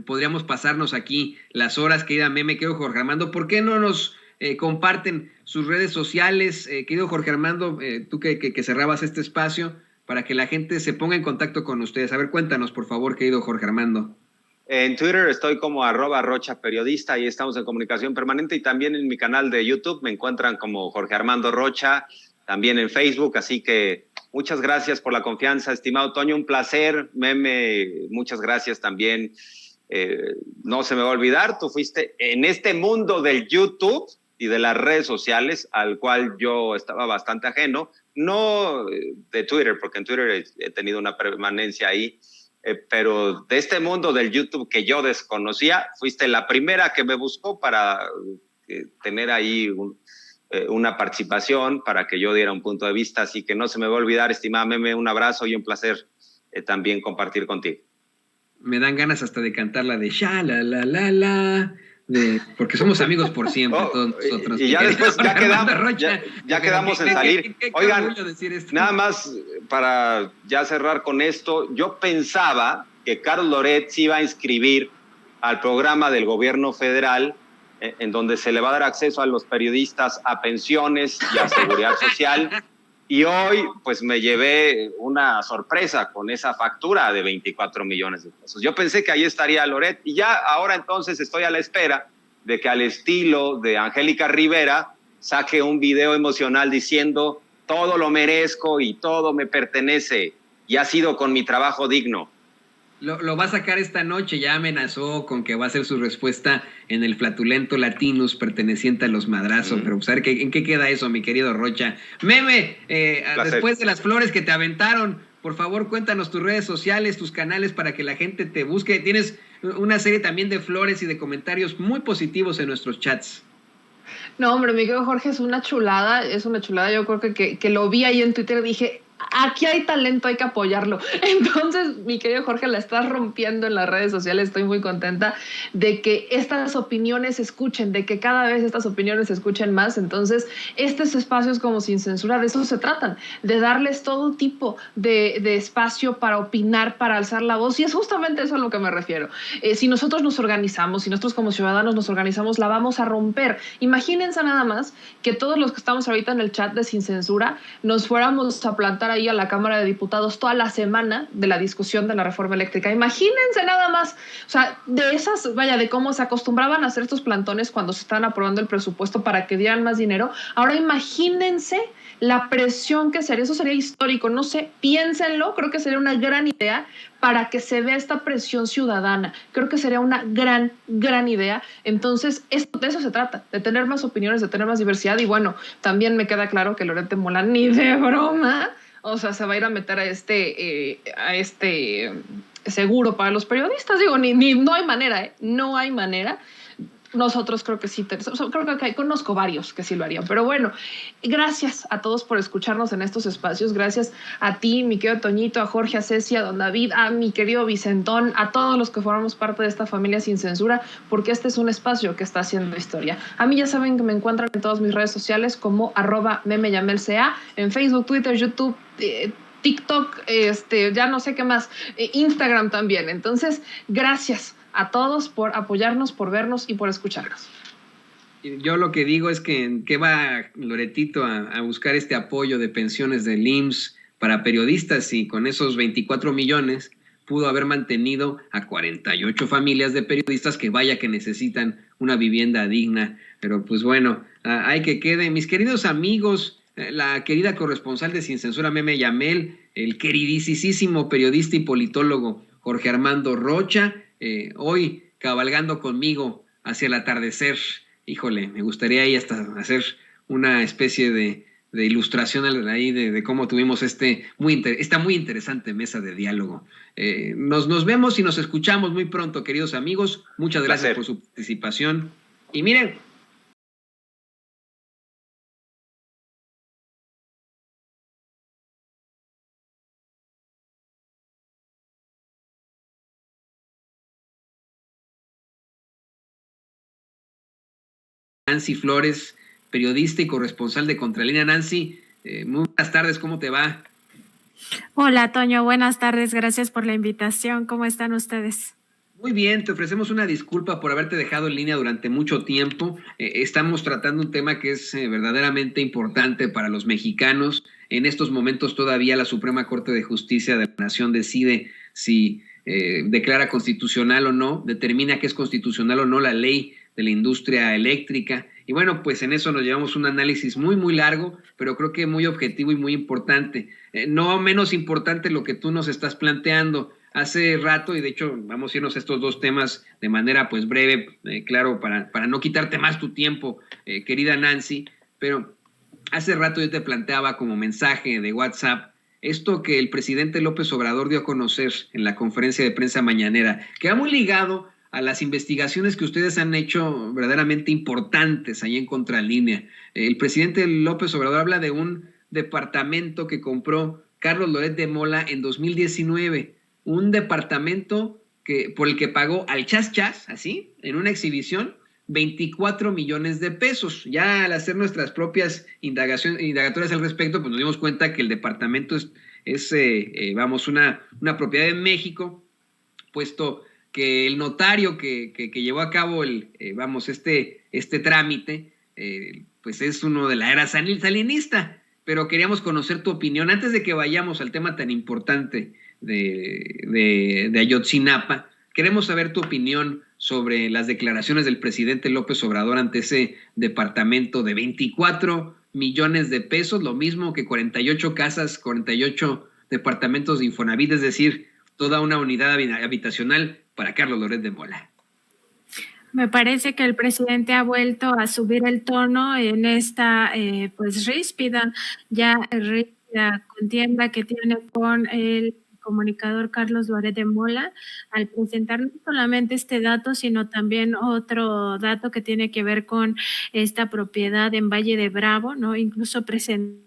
Podríamos pasarnos aquí las horas, querida Meme, querido Jorge Armando. ¿Por qué no nos comparten sus redes sociales, querido Jorge Armando, tú que cerrabas este espacio, para que la gente se ponga en contacto con ustedes? A ver, cuéntanos, por favor, querido Jorge Armando. En Twitter estoy como @RochaPeriodista, y estamos en comunicación permanente, y también en mi canal de YouTube me encuentran como Jorge Armando Rocha, también en Facebook, así que muchas gracias por la confianza, estimado Toño, un placer. Meme, muchas gracias también. No se me va a olvidar, tú fuiste en este mundo del YouTube y de las redes sociales, al cual yo estaba bastante ajeno, no de Twitter, porque en Twitter he tenido una permanencia ahí, pero de este mundo del YouTube que yo desconocía, fuiste la primera que me buscó para tener ahí una participación, para que yo diera un punto de vista, así que no se me va a olvidar, estimada Meme, un abrazo y un placer también compartir contigo. Me dan ganas hasta de cantar la de sha la la la la, porque somos amigos por siempre, todos nosotros. Y ya después ya quedamos en salir. Oigan, nada más para ya cerrar con esto, yo pensaba que Carlos Loret se iba a inscribir al programa del gobierno federal, en donde se le va a dar acceso a los periodistas a pensiones y a seguridad social. Y hoy, pues, me llevé una sorpresa con esa factura de 24 millones de pesos. Yo pensé que ahí estaría Loret, y ya ahora entonces estoy a la espera de que, al estilo de Angélica Rivera, saque un video emocional diciendo: todo lo merezco y todo me pertenece, y ha sido con mi trabajo digno. Lo va a sacar esta noche, ya amenazó con que va a ser su respuesta en el flatulento Latinus perteneciente a los madrazos, pero pues a ver ¿en qué queda eso, mi querido Rocha? Meme, después de las flores que te aventaron, por favor cuéntanos tus redes sociales, tus canales para que la gente te busque. Tienes una serie también de flores y de comentarios muy positivos en nuestros chats. No, hombre, mi querido Jorge, es una chulada. Yo creo que lo vi ahí en Twitter y dije, aquí hay talento, hay que apoyarlo. Entonces, mi querido Jorge, la estás rompiendo en las redes sociales. Estoy muy contenta de que estas opiniones se escuchen, de que cada vez estas opiniones se escuchen más. Entonces, estos espacios como Sin Censura, de eso se tratan, de darles todo tipo de espacio para opinar, para alzar la voz. Y es justamente eso a lo que me refiero. Si nosotros nos organizamos, si nosotros como ciudadanos nos organizamos, la vamos a romper. Imagínense nada más que todos los que estamos ahorita en el chat de Sin Censura nos fuéramos a plantar ahí a la Cámara de Diputados toda la semana de la discusión de la reforma eléctrica. Imagínense nada más, o sea, de cómo se acostumbraban a hacer estos plantones cuando se estaban aprobando el presupuesto para que dieran más dinero. Ahora imagínense la presión que sería, eso sería histórico, no sé, piénsenlo, creo que sería una gran idea para que se vea esta presión ciudadana, creo que sería una gran idea. Entonces, de eso se trata, de tener más opiniones, de tener más diversidad. Y bueno, también me queda claro que Loret de Mola ni de broma, o sea, se va a ir a meter a este seguro para los periodistas. Digo, no hay manera, no hay manera. Nosotros creo que sí, creo que conozco varios que sí lo harían. Pero bueno, gracias a todos por escucharnos en estos espacios. Gracias a ti, mi querido Toñito, a Jorge, a Ceci, a don David, a mi querido Vicentón, a todos los que formamos parte de esta familia Sin Censura, porque este es un espacio que está haciendo historia. A mí ya saben que me encuentran en todas mis redes sociales como @memeyamelca, en Facebook, Twitter, YouTube, TikTok, ya no sé qué más, Instagram también. Entonces, gracias a todos por apoyarnos, por vernos y por escucharnos. Yo lo que digo es que va Loretito a buscar este apoyo de pensiones del IMSS para periodistas, y con esos 24 millones pudo haber mantenido a 48 familias de periodistas que vaya que necesitan una vivienda digna. Pero pues bueno, hay que quede. Mis queridos amigos, la querida corresponsal de Sin Censura, Meme Yamel, el queridísimo periodista y politólogo Jorge Armando Rocha, hoy cabalgando conmigo hacia el atardecer. Híjole, me gustaría ahí hasta hacer una especie de ilustración ahí de cómo tuvimos esta muy interesante mesa de diálogo. Nos vemos y nos escuchamos muy pronto, queridos amigos. Muchas gracias por su participación. Y miren, Nancy Flores, periodista y corresponsal de Contralínea. Nancy, muy buenas tardes, ¿cómo te va? Hola, Toño, buenas tardes, gracias por la invitación. ¿Cómo están ustedes? Muy bien, te ofrecemos una disculpa por haberte dejado en línea durante mucho tiempo. Estamos tratando un tema que es verdaderamente importante para los mexicanos. En estos momentos todavía la Suprema Corte de Justicia de la Nación decide si declara constitucional o no, determina que es constitucional o no la ley de la industria eléctrica. Y bueno, pues en eso nos llevamos un análisis muy, muy largo, pero creo que muy objetivo y muy importante. No menos importante lo que tú nos estás planteando hace rato, y de hecho vamos a irnos a estos dos temas de manera pues breve, claro, para no quitarte más tu tiempo, querida Nancy, pero hace rato yo te planteaba como mensaje de WhatsApp esto que el presidente López Obrador dio a conocer en la conferencia de prensa mañanera, que va muy ligado a las investigaciones que ustedes han hecho verdaderamente importantes ahí en Contralínea. El presidente López Obrador habla de un departamento que compró Carlos Loret de Mola en 2019, un departamento por el que pagó al chas chas, así, en una exhibición, 24 millones de pesos. Ya al hacer nuestras propias indagatorias al respecto, pues nos dimos cuenta que el departamento es una propiedad en México, puesto que el notario que llevó a cabo este trámite, pues es uno de la era salinista. Pero queríamos conocer tu opinión antes de que vayamos al tema tan importante de Ayotzinapa. Queremos saber tu opinión sobre las declaraciones del presidente López Obrador ante ese departamento de 24 millones de pesos, lo mismo que 48 casas, 48 departamentos de Infonavit, es decir, toda una unidad habitacional para Carlos Loret de Mola. Me parece que el presidente ha vuelto a subir el tono en esta pues ríspida contienda que tiene con el comunicador Carlos Loret de Mola, al presentar no solamente este dato, sino también otro dato que tiene que ver con esta propiedad en Valle de Bravo, ¿no? Incluso presentó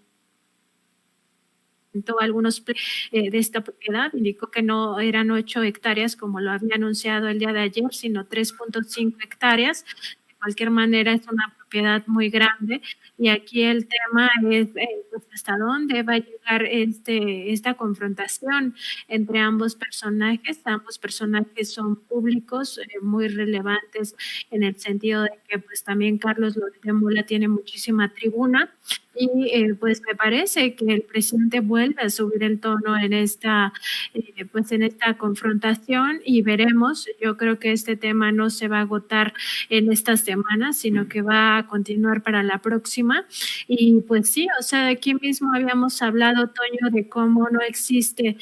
algunos de esta propiedad, indicó que no eran 8 hectáreas como lo había anunciado el día de ayer, sino 3.5 hectáreas. De cualquier manera es una propiedad muy grande y aquí el tema es pues hasta dónde va a llegar esta confrontación entre ambos personajes. Ambos personajes son públicos, muy relevantes en el sentido de que pues también Carlos Loret de Mola tiene muchísima tribuna. Y pues me parece que el presidente vuelve a subir el tono en esta confrontación y veremos. Yo creo que este tema no se va a agotar en estas semanas, sino que va a continuar para la próxima. Y pues sí, o sea, aquí mismo habíamos hablado, Toño, de cómo no existe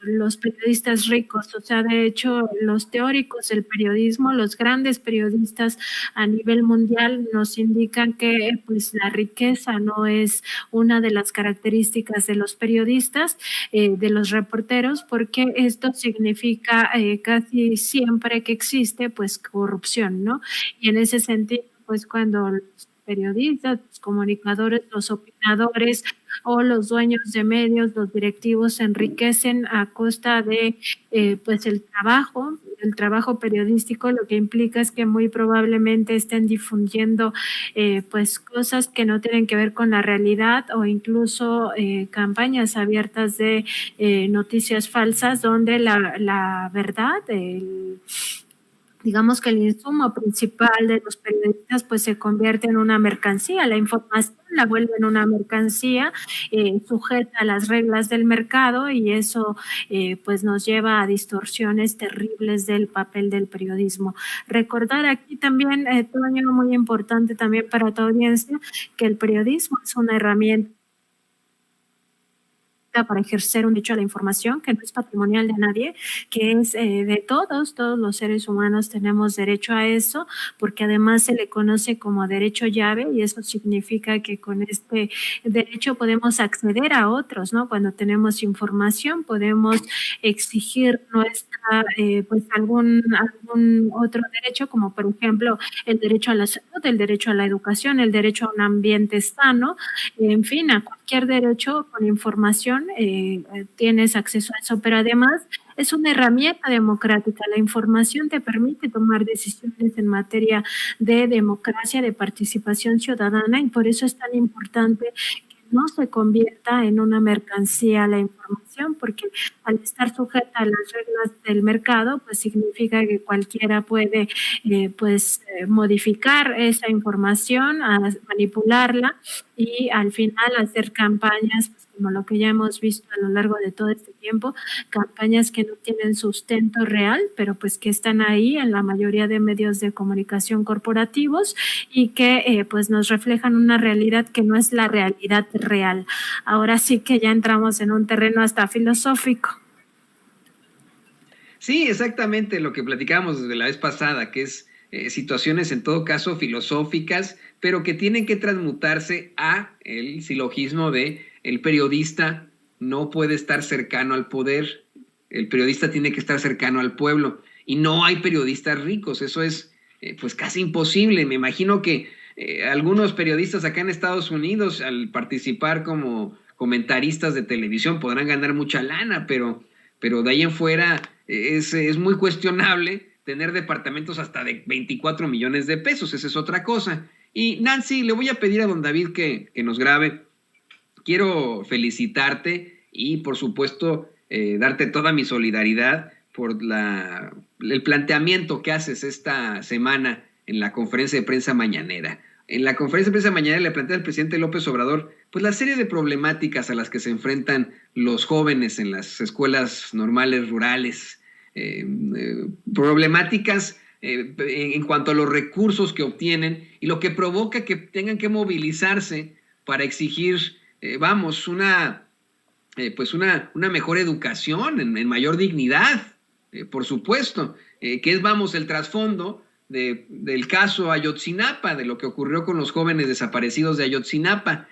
los periodistas ricos. O sea, de hecho, los teóricos del periodismo, los grandes periodistas a nivel mundial nos indican que pues la riqueza no es una de las características de los periodistas, de los reporteros, porque esto significa casi siempre que existe pues corrupción, ¿no? Y en ese sentido, pues cuando los periodistas, los comunicadores, los opinadores o los dueños de medios, los directivos se enriquecen a costa de pues el trabajo periodístico, lo que implica es que muy probablemente estén difundiendo pues cosas que no tienen que ver con la realidad o incluso campañas abiertas de noticias falsas donde la verdad, digamos que el insumo principal de los periodistas pues se convierte en una mercancía, la información la vuelve en una mercancía sujeta a las reglas del mercado y eso pues nos lleva a distorsiones terribles del papel del periodismo. Recordar aquí también, Toño, muy importante también para tu audiencia, que el periodismo es una herramienta para ejercer un derecho a la información que no es patrimonial de nadie, que es de todos los seres humanos tenemos derecho a eso, porque además se le conoce como derecho llave y eso significa que con este derecho podemos acceder a otros, ¿no? Cuando tenemos información podemos exigir nuestra, pues algún otro derecho, como por ejemplo el derecho a la salud, el derecho a la educación, el derecho a un ambiente sano, en fin, a cualquier derecho con información tienes acceso a eso, pero además es una herramienta democrática. La información te permite tomar decisiones en materia de democracia, de participación ciudadana y por eso es tan importante que no se convierta en una mercancía la información comunicación, porque al estar sujeta a las reglas del mercado, pues significa que cualquiera puede modificar esa información, manipularla y al final hacer campañas, pues, como lo que ya hemos visto a lo largo de todo este tiempo, campañas que no tienen sustento real, pero pues que están ahí en la mayoría de medios de comunicación corporativos y que pues nos reflejan una realidad que no es la realidad real. Ahora sí que ya entramos en un terreno hasta filosófico. Sí, exactamente lo que platicábamos desde la vez pasada, que es situaciones en todo caso filosóficas, pero que tienen que transmutarse a el silogismo de el periodista no puede estar cercano al poder, el periodista tiene que estar cercano al pueblo y no hay periodistas ricos, eso es pues casi imposible. Me imagino que algunos periodistas acá en Estados Unidos al participar como comentaristas de televisión podrán ganar mucha lana, pero de ahí en fuera es muy cuestionable tener departamentos hasta de 24 millones de pesos, esa es otra cosa. Y Nancy, le voy a pedir a don David que nos grabe. Quiero felicitarte y por supuesto darte toda mi solidaridad por el planteamiento que haces esta semana en la conferencia de prensa mañanera. En la conferencia de prensa mañanera le plantea al presidente López Obrador pues la serie de problemáticas a las que se enfrentan los jóvenes en las escuelas normales rurales, problemáticas en cuanto a los recursos que obtienen y lo que provoca que tengan que movilizarse para exigir, una mejor educación en mayor dignidad, por supuesto, que es, el trasfondo del caso Ayotzinapa, de lo que ocurrió con los jóvenes desaparecidos de Ayotzinapa.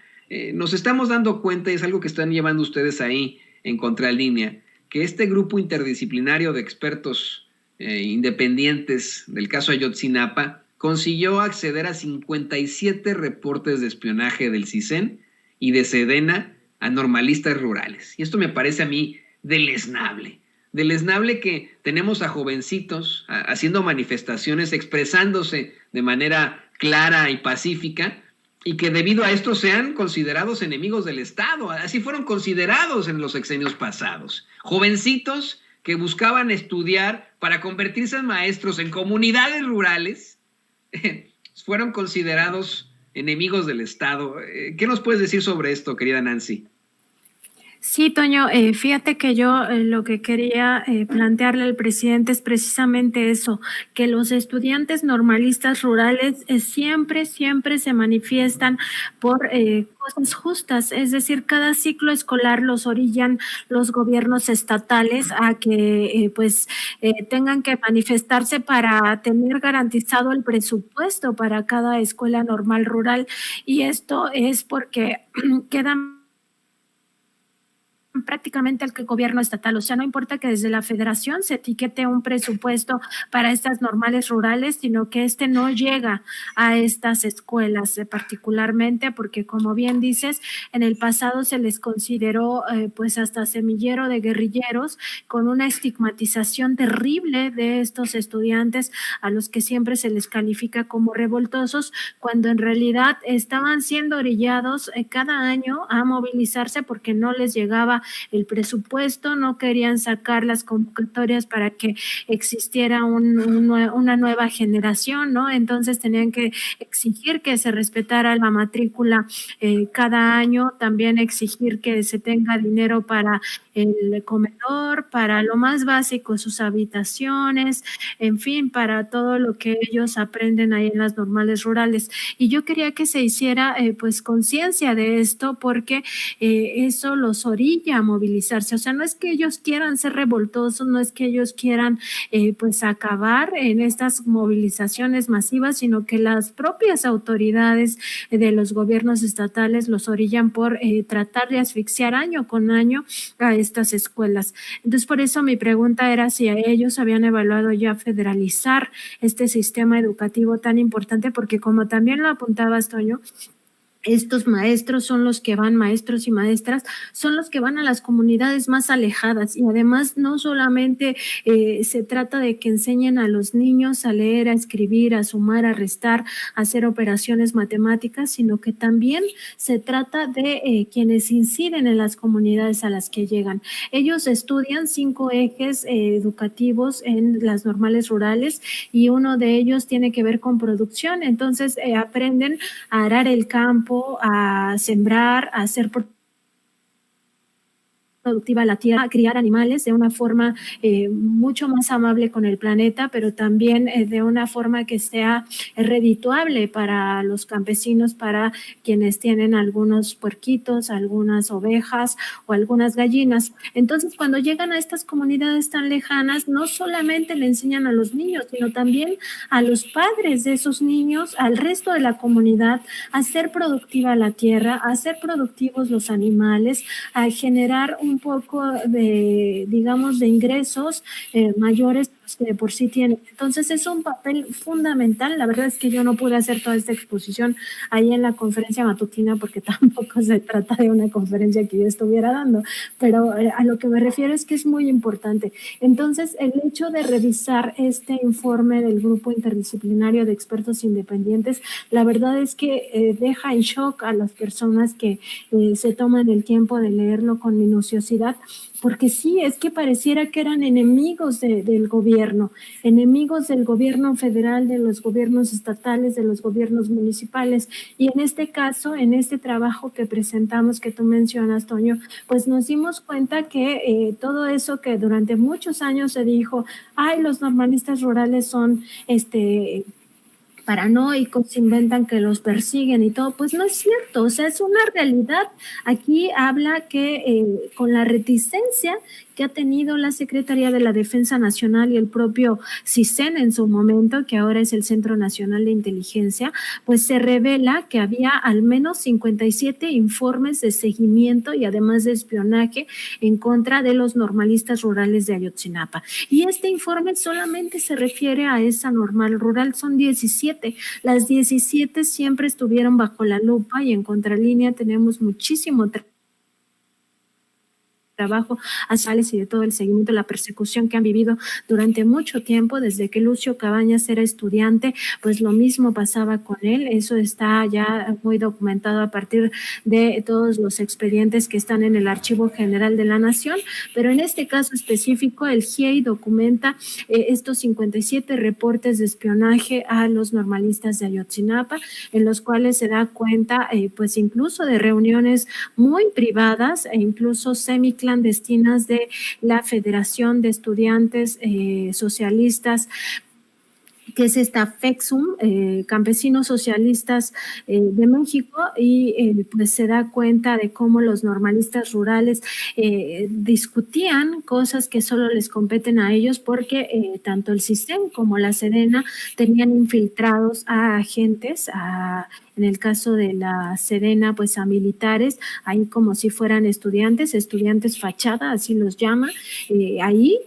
Nos estamos dando cuenta, y es algo que están llevando ustedes ahí en Contralínea, que este grupo interdisciplinario de expertos independientes del caso Ayotzinapa consiguió acceder a 57 reportes de espionaje del CISEN y de Sedena a normalistas rurales. Y esto me parece a mí deleznable que tenemos a jovencitos haciendo manifestaciones, expresándose de manera clara y pacífica, y que debido a esto sean considerados enemigos del Estado. Así fueron considerados en los sexenios pasados. Jovencitos que buscaban estudiar para convertirse en maestros en comunidades rurales, fueron considerados enemigos del Estado. ¿Qué nos puedes decir sobre esto, querida Nancy? Sí, Toño, fíjate que yo lo que quería plantearle al presidente es precisamente eso, que los estudiantes normalistas rurales siempre se manifiestan por cosas justas, es decir, cada ciclo escolar los orillan los gobiernos estatales a que tengan que manifestarse para tener garantizado el presupuesto para cada escuela normal rural, y esto es porque quedan prácticamente al gobierno estatal, o sea, no importa que desde la federación se etiquete un presupuesto para estas normales rurales, sino que no llega a estas escuelas particularmente, porque como bien dices, en el pasado se les consideró hasta semillero de guerrilleros, con una estigmatización terrible de estos estudiantes a los que siempre se les califica como revoltosos, cuando en realidad estaban siendo orillados cada año a movilizarse porque no les llegaba el presupuesto, no querían sacar las convocatorias para que existiera una nueva generación, ¿no? Entonces tenían que exigir que se respetara la matrícula cada año, también exigir que se tenga dinero para el comedor, para lo más básico, sus habitaciones, en fin, para todo lo que ellos aprenden ahí en las normales rurales. Y yo quería que se hiciera conciencia de esto, porque eso los orilla a movilizarse. O sea, no es que ellos quieran ser revoltosos, no es que ellos quieran acabar en estas movilizaciones masivas, sino que las propias autoridades de los gobiernos estatales los orillan por tratar de asfixiar año con año a estas escuelas. Entonces, por eso mi pregunta era si a ellos habían evaluado ya federalizar este sistema educativo tan importante, porque como también lo apuntabas, Toño, estos maestros son los que van, maestros y maestras, son los que van a las comunidades más alejadas y además no solamente se trata de que enseñen a los niños a leer, a escribir, a sumar, a restar, a hacer operaciones matemáticas, sino que también se trata de quienes inciden en las comunidades a las que llegan. Ellos estudian 5 ejes educativos en las normales rurales y uno de ellos tiene que ver con producción, entonces aprenden a arar el campo, a sembrar, a hacer productiva la tierra, a criar animales de una forma mucho más amable con el planeta, pero también de una forma que sea redituable para los campesinos, para quienes tienen algunos puerquitos, algunas ovejas o algunas gallinas. Entonces, cuando llegan a estas comunidades tan lejanas, no solamente le enseñan a los niños, sino también a los padres de esos niños, al resto de la comunidad, a hacer productiva la tierra, a hacer productivos los animales, a generar un poco de, digamos, de ingresos mayores que de por sí tienen. Entonces es un papel fundamental. La verdad es que yo no pude hacer toda esta exposición ahí en la conferencia matutina porque tampoco se trata de una conferencia que yo estuviera dando, pero a lo que me refiero es que es muy importante. Entonces el hecho de revisar este informe del grupo interdisciplinario de expertos independientes, la verdad es que deja en shock a las personas que se toman el tiempo de leerlo con minuciosidad, porque sí, es que pareciera que eran enemigos del gobierno federal, de los gobiernos estatales, de los gobiernos municipales. Y en este caso, en este trabajo que presentamos, que tú mencionas, Toño, pues nos dimos cuenta que todo eso que durante muchos años se dijo, ay, los normalistas rurales son paranoicos, inventan que los persiguen y todo, pues no es cierto, o sea, es una realidad. Aquí habla que con la reticencia que ha tenido la Secretaría de la Defensa Nacional y el propio CISEN en su momento, que ahora es el Centro Nacional de Inteligencia, pues se revela que había al menos 57 informes de seguimiento y además de espionaje en contra de los normalistas rurales de Ayotzinapa. Y este informe solamente se refiere a esa normal rural, son 17. Las 17 siempre estuvieron bajo la lupa y en contralínea tenemos muchísimo trabajo asales y de todo el seguimiento, la persecución que han vivido durante mucho tiempo, desde que Lucio Cabañas era estudiante, pues lo mismo pasaba con él. Eso está ya muy documentado a partir de todos los expedientes que están en el Archivo General de la Nación, pero en este caso específico el GIEI documenta estos 57 reportes de espionaje a los normalistas de Ayotzinapa, en los cuales se da cuenta pues incluso de reuniones muy privadas e incluso semiclandestinas de la Federación de Estudiantes Socialistas, que es esta FEXUM, Campesinos Socialistas de México, y pues se da cuenta de cómo los normalistas rurales discutían cosas que solo les competen a ellos, porque tanto el CISEN como la Sedena tenían infiltrados a agentes, en el caso de la Sedena, pues a militares, ahí como si fueran estudiantes fachada, así los llama, ahí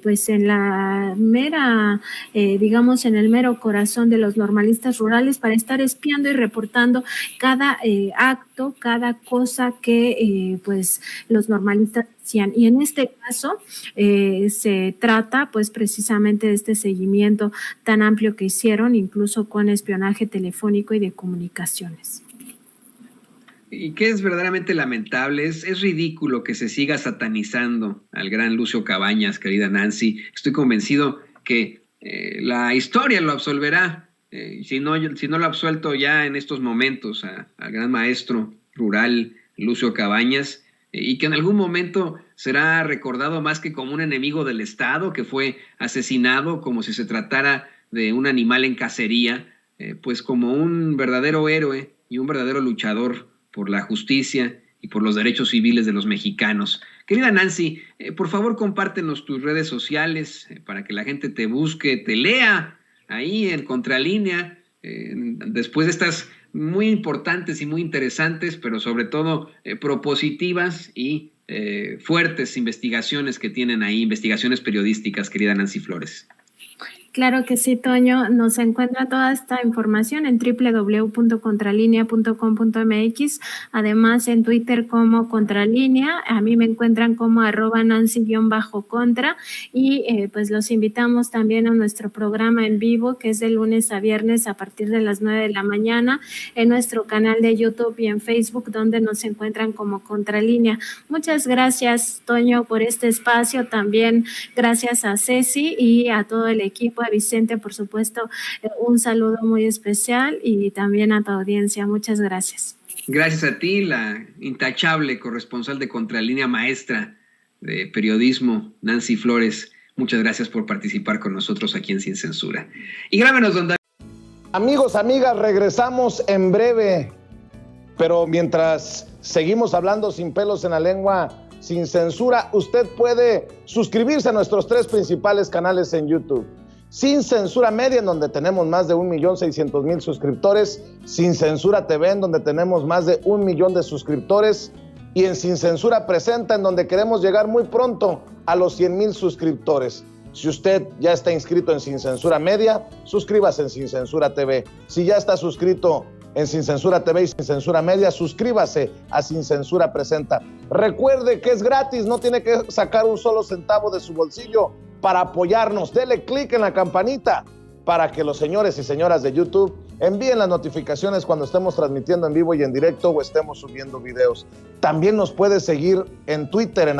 pues en la mera, digamos, en el mero corazón de los normalistas rurales, para estar espiando y reportando cada acto, cada cosa que pues los normalistas hacían. Y en este caso se trata pues precisamente de este seguimiento tan amplio que hicieron, incluso con espionaje telefónico y de comunicaciones. Y que es verdaderamente lamentable, es ridículo que se siga satanizando al gran Lucio Cabañas, querida Nancy. Estoy convencido que la historia lo absolverá, si no lo ha absuelto ya en estos momentos al gran maestro rural Lucio Cabañas, y que en algún momento será recordado más que como un enemigo del Estado que fue asesinado como si se tratara de un animal en cacería, pues como un verdadero héroe y un verdadero luchador por la justicia y por los derechos civiles de los mexicanos. Querida Nancy, por favor compártenos tus redes sociales para que la gente te busque, te lea ahí en Contralínea, después de estas muy importantes y muy interesantes, pero sobre todo propositivas y fuertes investigaciones que tienen ahí, investigaciones periodísticas, querida Nancy Flores. Claro que sí, Toño. Nos encuentra toda esta información en www.contralinea.com.mx, además en Twitter como Contralínea, a mí me encuentran como @Nancy_contra y pues los invitamos también a nuestro programa en vivo que es de lunes a viernes a partir de las 9 de la mañana en nuestro canal de YouTube y en Facebook donde nos encuentran como Contralínea. Muchas gracias, Toño, por este espacio, también gracias a Ceci y a todo el equipo, a Vicente, por supuesto, un saludo muy especial y también a tu audiencia. Muchas gracias. Gracias a ti, la intachable corresponsal de Contralínea, maestra de periodismo, Nancy Flores. Muchas gracias por participar con nosotros aquí en Sin Censura. Y grábenos, don David. Amigos, amigas, regresamos en breve, pero mientras seguimos hablando sin pelos en la lengua, sin censura, usted puede suscribirse a nuestros 3 principales canales en YouTube. Sin Censura Media, en donde tenemos más de 1.600.000 suscriptores, Sin Censura TV, en donde tenemos más de 1 millón de suscriptores, y en Sin Censura Presenta, en donde queremos llegar muy pronto a los 100,000 suscriptores. Si usted ya está inscrito en Sin Censura Media, suscríbase en Sin Censura TV. Si ya está suscrito en Sin Censura TV y Sin Censura Media, suscríbase a Sin Censura Presenta. Recuerde que es gratis, no tiene que sacar un solo centavo de su bolsillo para apoyarnos. Dele clic en la campanita para que los señores y señoras de YouTube envíen las notificaciones cuando estemos transmitiendo en vivo y en directo o estemos subiendo videos. También nos puede seguir en Twitter en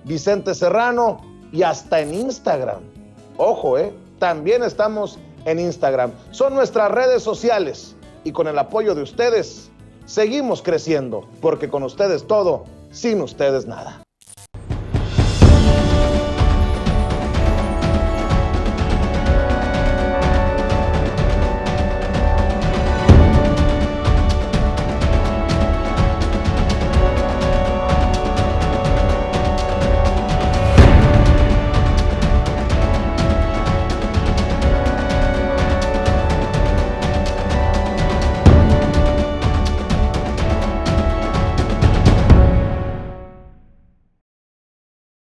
@Vicente Serrano y hasta en Instagram. Ojo, también estamos en Instagram. Son nuestras redes sociales y con el apoyo de ustedes seguimos creciendo, porque con ustedes todo, sin ustedes nada.